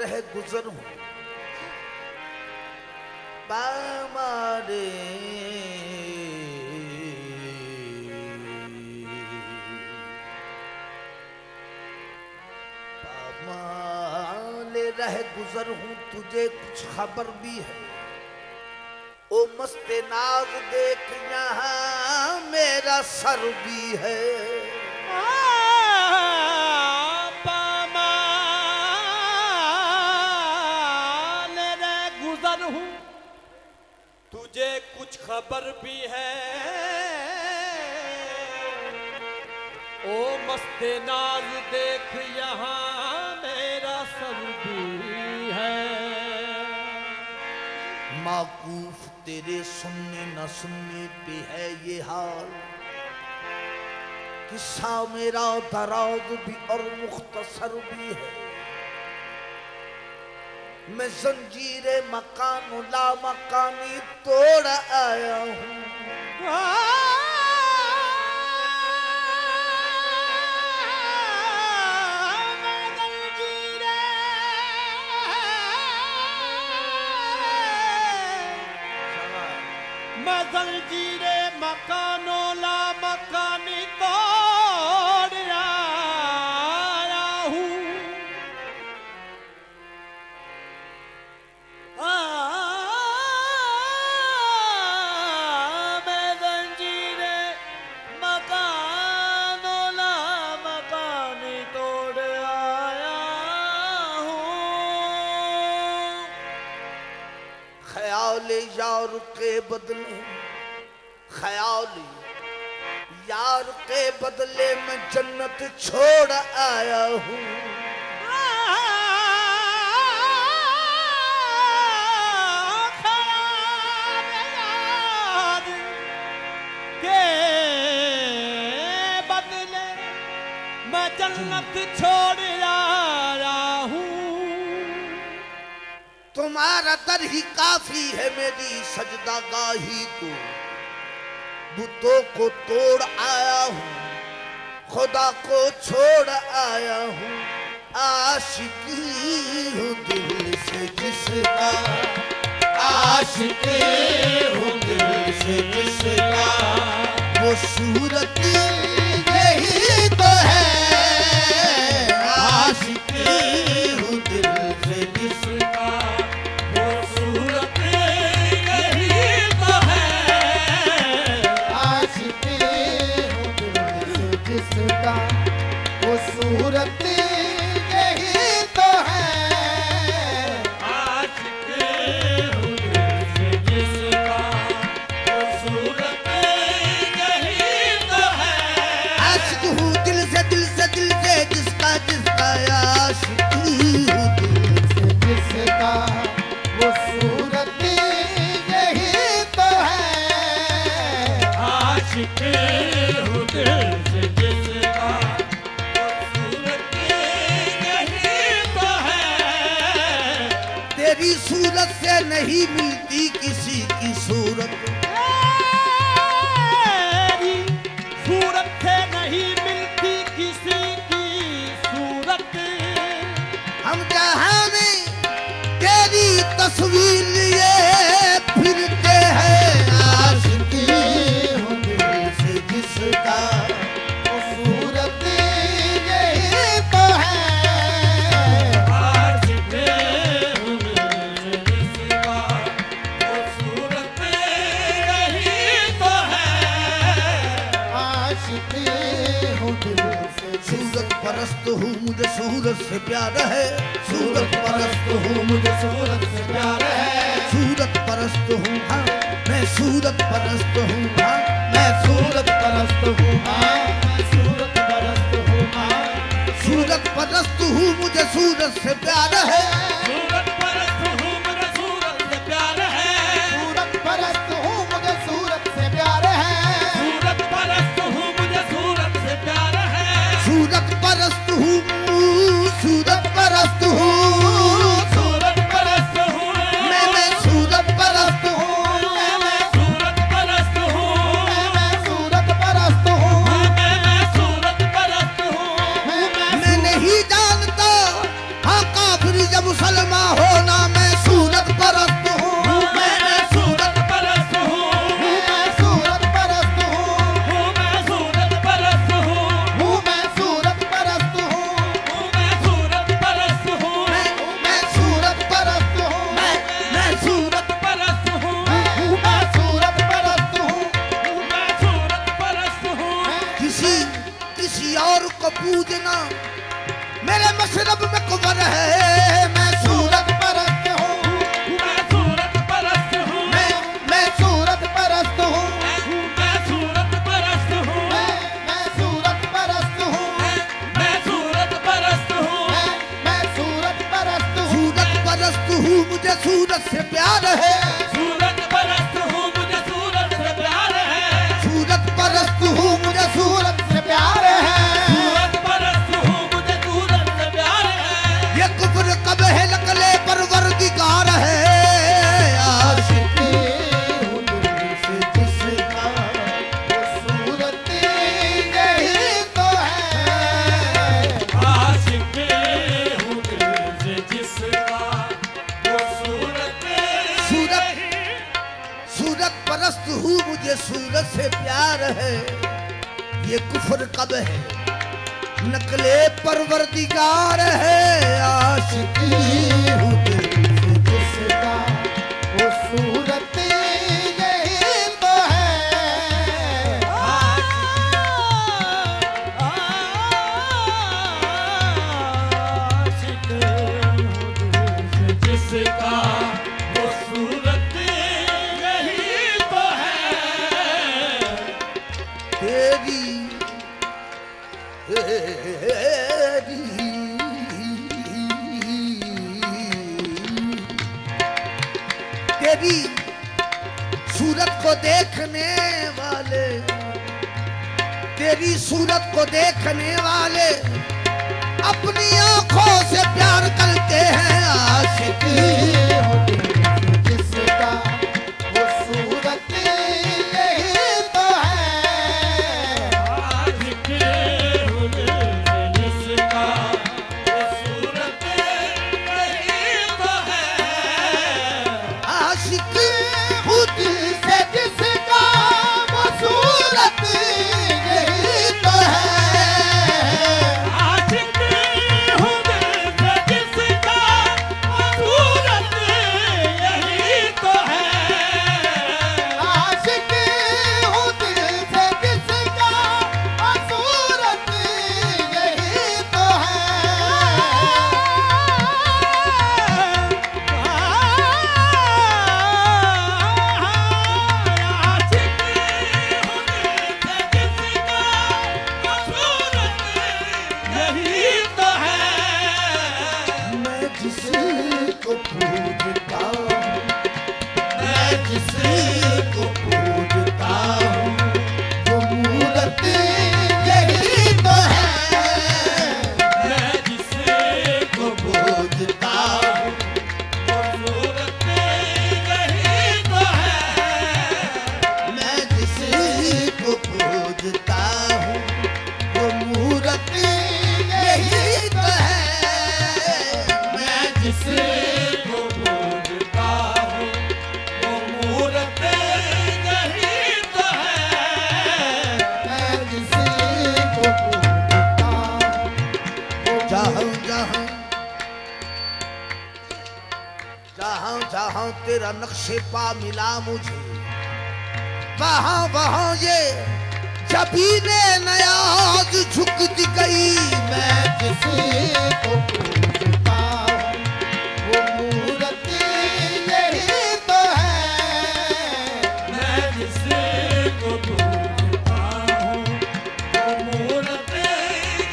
रह गुजर हूं पामारे पामाले रह गुजर हूं तुझे कुछ खबर भी है ओ मस्ते नाज देख यहाँ मेरा सर भी है तुझे कुछ खबर भी है ओ मस्ते नाज देख यहाँ मेरा सर भी है माकूफ तेरे सुनने न सुनने पे है ये हाल किस्सा मेरा दराज भी और मुख्तसर भी है मैं जंजीरे मकान ला मकानी तोड़ आया हूँ मैं जंजीरे मकानो ला मकानी तोड़ आया हूँ मैं जंजीरे मकानो ला मकानी तोड़ आया हूँ ख्याल यार के बदले ख्याल यार के बदले मैं जन्नत छोड़ आया हूँ मैं जन्नत छोड़ आया हूँ तुम्हारा दर ही काफी है मेरी सजदा गाही को बुतों को तोड़ आया हूँ खुदा को छोड़ आया हूँ आशिकी हूँ दिल से जिसका आशिकी हूँ दिल से जिसका वो सूरत यही तो है आशिकी हूँ दिल से जिसका वो सूरत यही तो है आशिकी हूँ दिल से जिसका वो सूरत यही तो है आशिकी हूँ दिल से जिसका वो सूरत यही तो है आशिक हूँ दिल से जिसका जिसका आशिकी हूँ दिल से जिसका वो सूरत यही तो है आशिकी हूँ दिल से जिसका वो सूरत यही तो है तेरी सूरत से नहीं मिलती किसी की सूरत सूरत से नहीं मिलती किसी की सूरत हम जहाँ में तेरी तस्वीर लिए फिरते हैं आशिकी हूँ दिल से जिसका वो सूरत यही तो है आशिकी हूँ दिल से जिसका वो सूरत यही तो है आशिकी हूँ दिल से सूरत परस्त हूँ मुझे सूरत से प्यार है सूरत परस्त हूँ मुझे सूरत से प्यार है सूरत परस्त हूँ हाँ मैं सूरत परस्त हूँ हाँ मैं सूरत परस्त हूँ हाँ मैं सूरत परस्त हूँ हाँ सूरत परस्त हूँ मुझे सूरत से प्यार है सूरत परस्त हूँ मुझे सूरत से प्यार है सूरत परस्त हूँ मुझे सूरत से प्यार है सूरत परस्त हूँ मुझे सूरत से प्यार है सूरत परस्त हूँ सूरत परस्त हूँ सूरत परस्त हूँ मैं सूरत परस्त हूँ मैं सूरत परस्त हूँ मैं सूरत परस्त हूँ मैं सूरत परस्त हूँ मैं नहीं जानता हाँ काफिर जब किसी और को पूजना मेरे मशरब में कुफर है। मैं सूरत परस्त हूँ, मैं सूरत परस्त हूँ, मैं सूरत परस्त हूँ, मैं सूरत परस्त हूँ, मैं सूरत परस्त हूँ, मैं सूरत परस्त हूँ, मैं सूरत परस्त हूँ। सूरत परस्त हूँ, मुझे सूरत से प्यार है। सूरत परस्त हूँ, मुझे सूरत से प्यार है। सूरत परस्त हूँ, मुझे सूरत से प्यार है। सूरत परस्त हूँ, मुझे सूरत से प्यार है। ये कुफ्र कब है नकले परवरदिगार है। आशिकी हूँ दिल से जिसका वो सूरत यही तो है। आशिक हूँ दिल से जिसका वो सूरत सूरत सूरत परस्त हूँ, मुझे सूरत से प्यार है। ये कुफ्र कब है नकले परवरदिगार है। आशिकी हूँ दिल से जिसका वो सूरत यही तो है। आशिक हूँ दिल से जिसका वो सूरत यही तो है। तेरी तेरी सूरत को देखने वाले, तेरी सूरत को देखने वाले अपनी आंखों से प्यार करते हैं। आशिक जिसका वो सूरत यही तो है। आशिक हूँ दिल से जिसका वो सूरत यही तो है। आशिक हूँ दिल से जिसका वो सूरत यही तो है। आशिक हूँ दिल से जिसका वो सूरत यही तो है। आशिक हूँ दिल से जिसका वो सूरत यही तो मैं जिसको पूजता हूँ, मैं जिसको पूजता हूँ वो मूरत यही तो है। मैं जिसको पूजता हूँ, मैं जिसको पूजता हूँ वो मूरत यही तो है। मैं जिसको पूजता हूँ वो मूरत यही तो है। मैं जिसको पूजता हूँ वो जहाँ जहाँ जहाँ जहाँ तेरा नक्शे पा मिला मुझे, वहाँ वहाँ ये जबीने नयाज झुकती गई। मैं जिसको पूजता हूँ वो मूरत यही तो है। मैं जिसको पूजता हूँ वो मूरत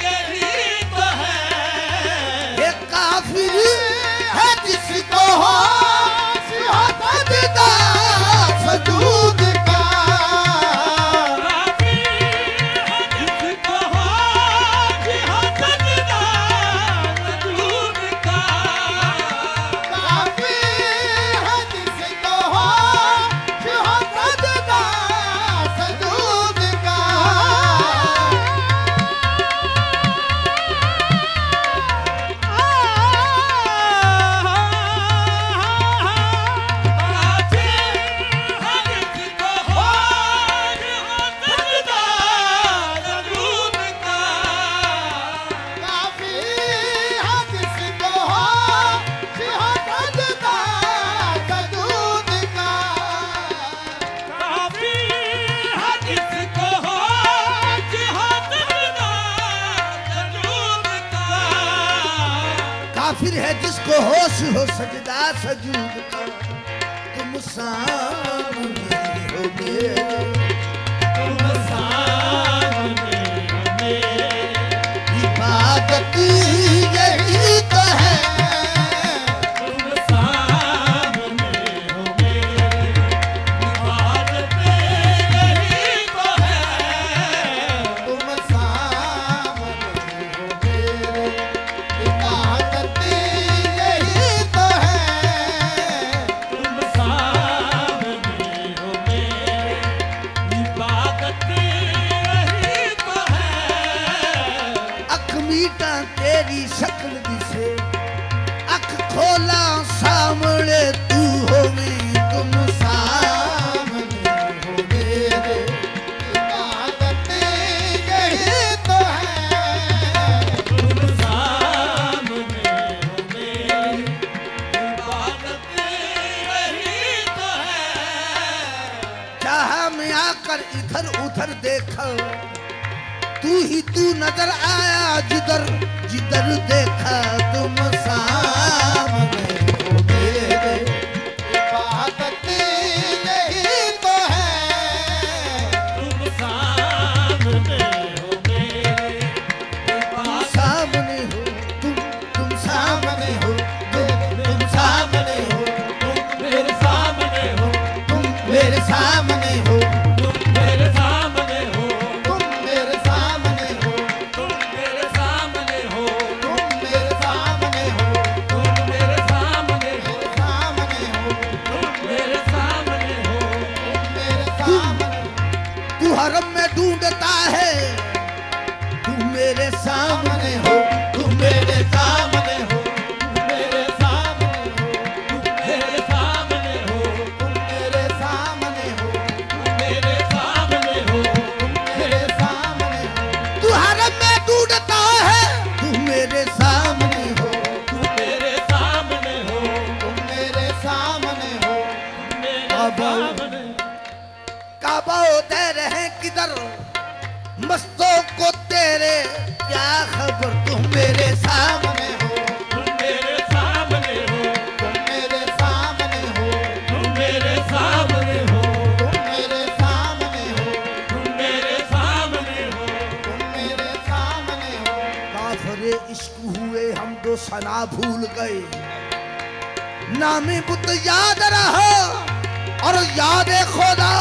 यही तो है। ये काफिर है जिसको होश हो सजदा सजूद का। जिसको हो सजदा काफिर है जिसको होश हो सजदा सजूद का, तुम सामने हो मेरे, तुम सामने हो मेरे, इबादत यही तो है, तुम सामने हो मेरे, इबादत यही तो है, तुम सामने हो मेरे, इबादत यही तो है, तुम सामने हो मेरे, इबादत यही तो है। अख मीटा तेरी शक्ल दिसे, अख खोला सामने तू होवी, तुम सामने हो मेरे, इबादत यही तो है, तुम सामने हो मेरे, इबादत यही तो है। चाहा मैं आकर इधर उधर देखा, तू ही तू नजर आया जिधर जिधर देखा, तुम सामने हो मेरे, इबादत यही तो है, तुम सामने हो मेरे, इबादत सामने हो तुम सामने हो, तुम सामने हो, तुम मेरे सामने हो, तुम मेरे सामने हो, तुम मेरे सामने हो, तुम मेरे सामने हो, तुम मेरे सामने हो, तुम मेरे सामने हो, तुम मेरे सामने हो, सामने हो, तुम मेरे सामने हो, मेरे सामने, तू हरम में ढूंढता है, तू मेरे सामने हो, तू मेरे सामने हो, मेरे सामने हो, तुम मेरे सामने हो, तुम मेरे सामने हो, मेरे सामने हो, मेरे सामने हो, तू हरम में ढूंढता है, तू मेरे सामने हो, तुम मेरे सामने हो, तुम मेरे सामने हो, मेरे काबा सामने, काबा होते रहे किधर, मस्तों को तेरे क्या खबर, तुम मेरे सामने हो, तुम मेरे सामने हो, तुम मेरे सामने हो, तुम मेरे सामने हो, तुम मेरे सामने हो, तुम मेरे सामने हो, तुम मेरे सामने हो, काफिरे इश्क हुए हम दो सना भूल गए, नामे बुत याद रहा और याद खुदा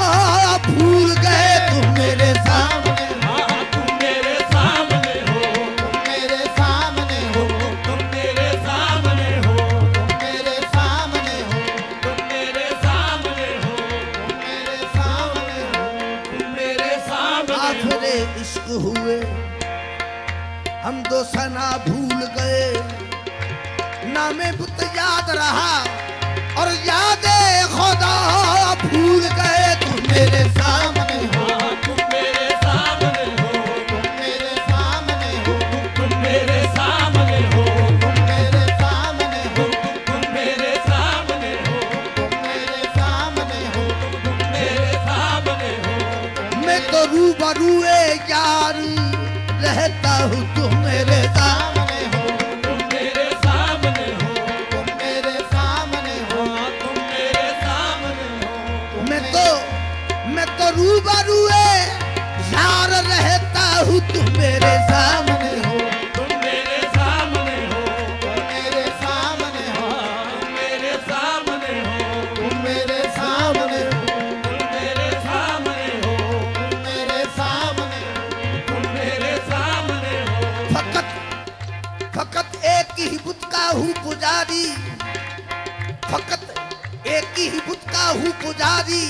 भूल गए, तुम मेरे सामने हो, हाँ तुम मेरे सामने हो, तुम मेरे सामने हो, तुम मेरे सामने हो, तुम मेरे सामने हो, तुम मेरे सामने हो, तुम मेरे सामने हो, तुम मेरे सामने हो, काफिरे इश्क हुए हम दो सना भूल गए, नामे बुत याद रहा और यादे खुदा भूल गए, तुम मेरे सामने हो, हाँ तुम मेरे सामने हो, तुम मेरे सामने हो, तुम मेरे सामने हो, तुम मेरे सामने हो, तुम मेरे सामने हो, तुम मेरे सामने हो, तुम मेरे सामने हो, मैं तो रूबरूए यार रहता हूँ, तुम मेरे सामने हो, तुम मेरे सामने हो, तुम मेरे सामने हो, हाँ तुम मेरे सामने हो, मैं तो रूबरूए यार रहता हूँ, तुम मेरे सामने हो, तुम मेरे सामने हो, तुम मेरे सामने हो, तुम मेरे सामने हो, तुम मेरे सामने हो, तुम मेरे सामने हो, तुम मेरे सामने हो, तुम मेरे सामने हो, फकत एक ही बुत का हूँ पुजारी, फकत एक ही बुत का हूँ पुजारी,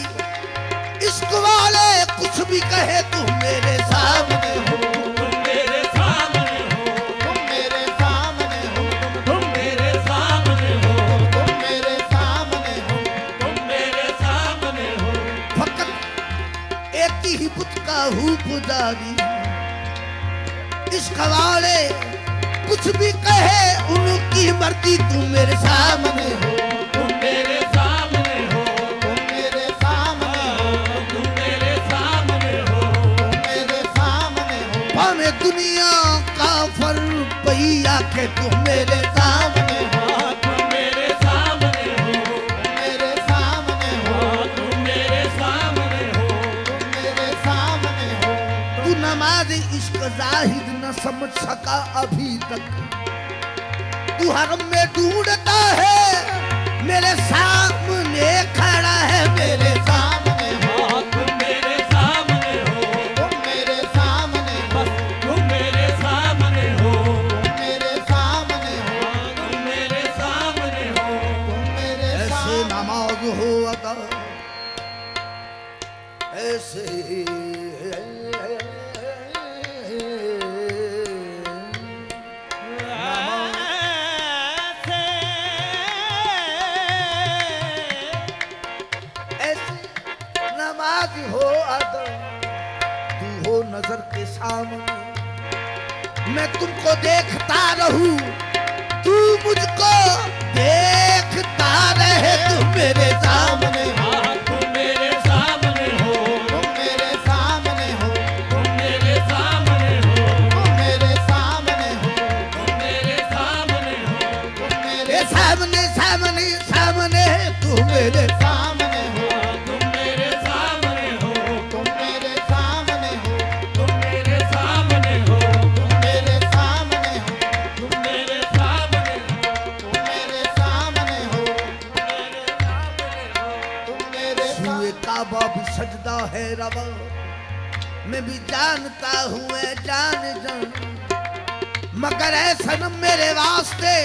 इश्क वाले कुछ भी कहे, तुम मेरे सामने हो, तुम मेरे सामने हो, तुम मेरे सामने हो, तुम मेरे सामने हो, तुम मेरे सामने हो, तुम मेरे सामने हो, फकत एक ही बुत का हूँ पुजारी, इश्क वाले कुछ भी कहे उनकी मर्जी, तुम मेरे सामने हो, तुम मेरे सामने हो, तुम मेरे सामने हो, तुम मेरे सामने हो, तुम मेरे सामने हो, भाਵੇਂ दुनिया का फर पहिया के तुम मेरे सामने हो, नमाज इश्क जाहिद न समझ सका अभी तक। तू हरम में ढूंढता है, मेरे सामने खड़ा है, मेरे सामने हो। तुम मेरे सामने हो, तुम मेरे सामने हो, तुम मेरे सामने हो, तुम मेरे सामने हो, तुम मेरे सामने हो। तुम मेरे ऐसे नमाज हो अदा, ऐसे नमाज हो अदा, तू हो नजर के सामने, मैं तुमको देखता रहूं, तू मुझको देखता रहे। तुम मेरे सामने हो, तुम मेरे सामने हो, तुम मेरे सामने हो, तुम मेरे सामने हो, तुम मेरे सामने हो, तुम मेरे सामने हो, तुम मेरे सामने सामने सामने, तू मेरे सामने हो, तुम मेरे सामने हो, तुम मेरे सामने हो, तुम मेरे सामने हो, तुम मेरे सामने हो, तुम मेरे सामने हो, तुम मेरे सामने हो, तुम मेरे सूए काबा भी सजदा है रवा, मैं भी जानता हूँ ऐ जान जान, मगर ऐ सनम मेरे वास्ते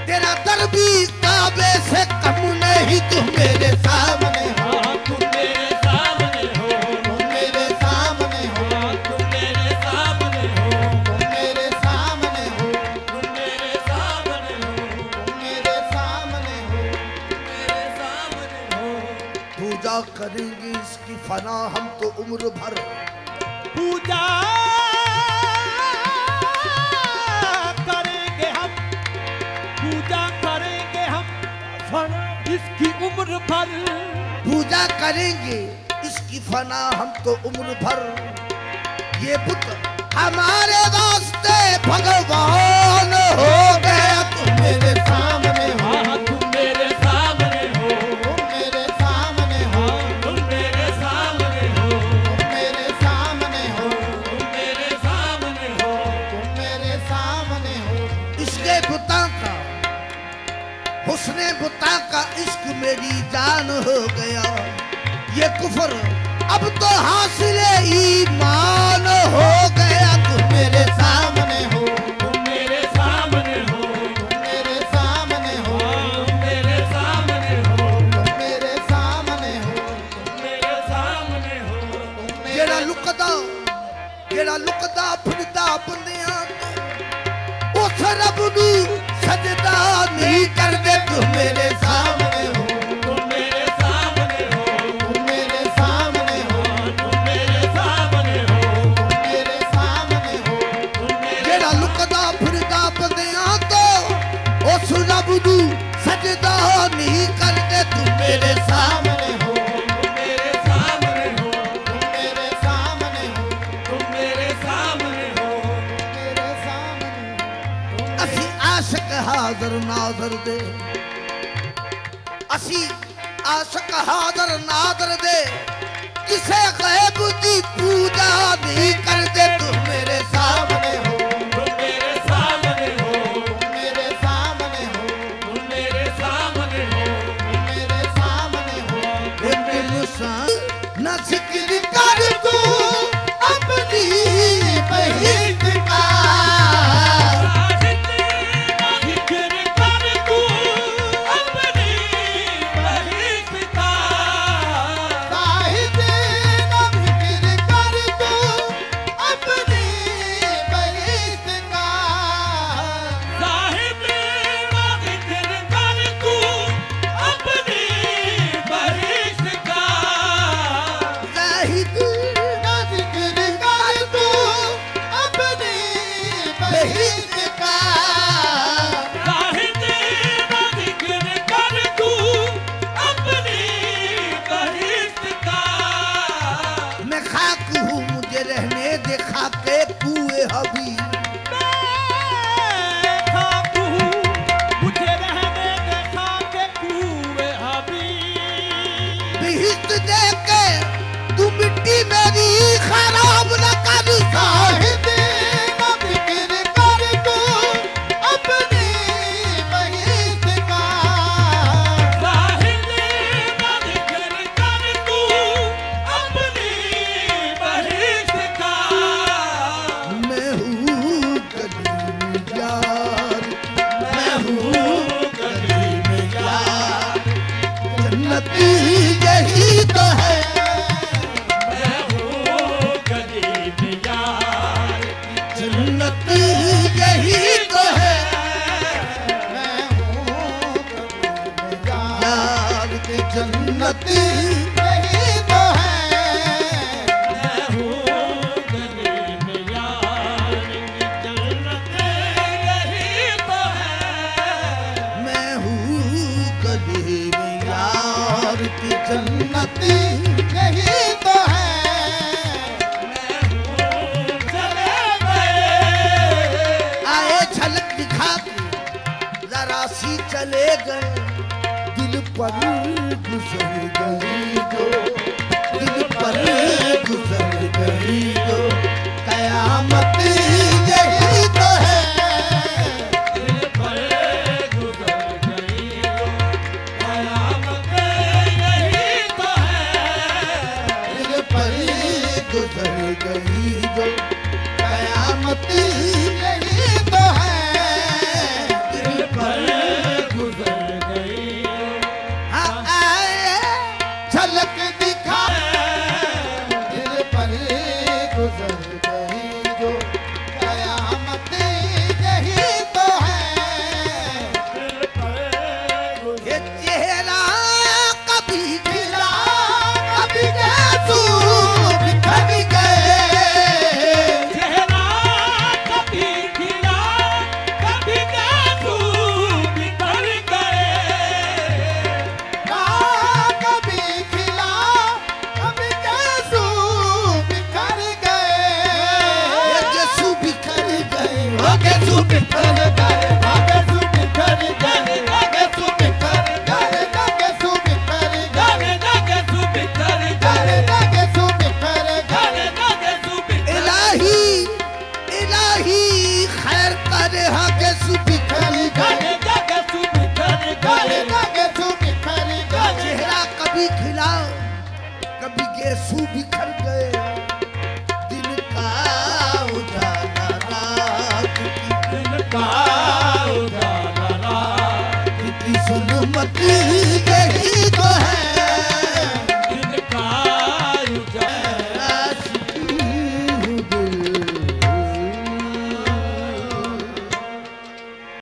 तेरा दर भी काबे से कम नहीं। तुम मेरे सामने हो, तुम मेरे सामने हो, तुम मेरे सामने हो, तुम मेरे सामने हो, तुम मेरे सामने हो, तुम मेरे सामने हो, तुम मेरे सामने हो। मेरे सामने हो। पूजा करेंगे इसकी फना हम तो उम्र भर, पूजा करेंगे हम, पूजा करेंगे हम इसकी उम्र भर। पूजा करेंगे इसकी फना हम तो उम्र भर। ये बुत हमारे वास्ते भगवान हो गया। तुम मेरे सामने हो, तुम मेरे सामने हो, तुम मेरे सामने हो, तुम मेरे सामने हो, तुम मेरे सामने हो, तुम मेरे सामने हो, तुम मेरे सामने हो। इसके बुता का हुस्ने बुता का इश्क मेरी जान हो गया। ये कुफर अब तो हासिल ईमान हो गया। तुम मेरे सामने हो, तुम मेरे सामने हो, तुम मेरे सामने हो, तुम मेरे सामने हो, तुम मेरे सामने हो। मेरे सामने हो। जेड़ा लुकदा फिरदा बंदियां तो उस रब नू सजदा नहीं करदे। तुम मेरे सामने हो, तुम मेरे सामने हो, तुम मेरे सामने हो, तुम मेरे सामने हो, तुम मेरे सामने हो। तुम मेरे जेड़ा लुकदा फिरदा बंदियां तो उस रब नू सजदा नहीं करदे। तुम मेरे सामने हो, तुम मेरे सामने हो, तुम मेरे सामने हो, तुम मेरे सामने हो। मेरे सामने हो। असी आशिक हाज़र नाज़र दे, असी आशिक हाज़र नाज़र दे, किसे गैब की पूजा नहीं करदे। तुम मेरे सामने हो, तुम मेरे सामने हो, तुम मेरे सामने हो, तुम मेरे सामने हो, तुम मेरे सामने हो। लेकिन न जिक्र कर तू अपनी बहित का, जिक्र कर तू अपनी बहित का, साहिद न जिक्र कर तू अपनी बहित का, साहिब ना जिक्र कर तू अपनी बहित का, साहिद न जिक्र कर तू अपनी बहित का। साहिब ना जिक्र कर तू अपनी बहित का। मैं खाक हूँ मुझे रहने दे खाके कुए हबी, खाकू मुझे रहने दे खाके कुएं हबी। बिहित दे के तू मिट्टी मेरी खराब न कर। यार की जन्नत यही तो है, मैं हूँ गली में यार यार की जन्नत यही तो है। मैं हूँ गली में यार की जन्नत यही तो है। मैं हूँ गली में यार की जन्नत यही तो है। चले गए आए झलक दिखा के जरा सी चले गए, दिल पर गुजर गई जो, दिल पर गुजर गई जो, कयामत यही तो है, दिल पर गुजर गई जो कयामत यही तो है। दिल पर गुजर गई जो, कयामत यही तो है, दिल पर गुजर गई आए झलक दिखा दिल पर गुजर गई जो कयामत यही तो है। ये चेहरा कभी खिला कभी गेसू बिखर गए, चेहरा कभी खिला कभी गासू बिखर गए। कभी खिला कभी गेसू बिखर गए। ये गेसू बिखर गए, वो गेसू बिखर गए,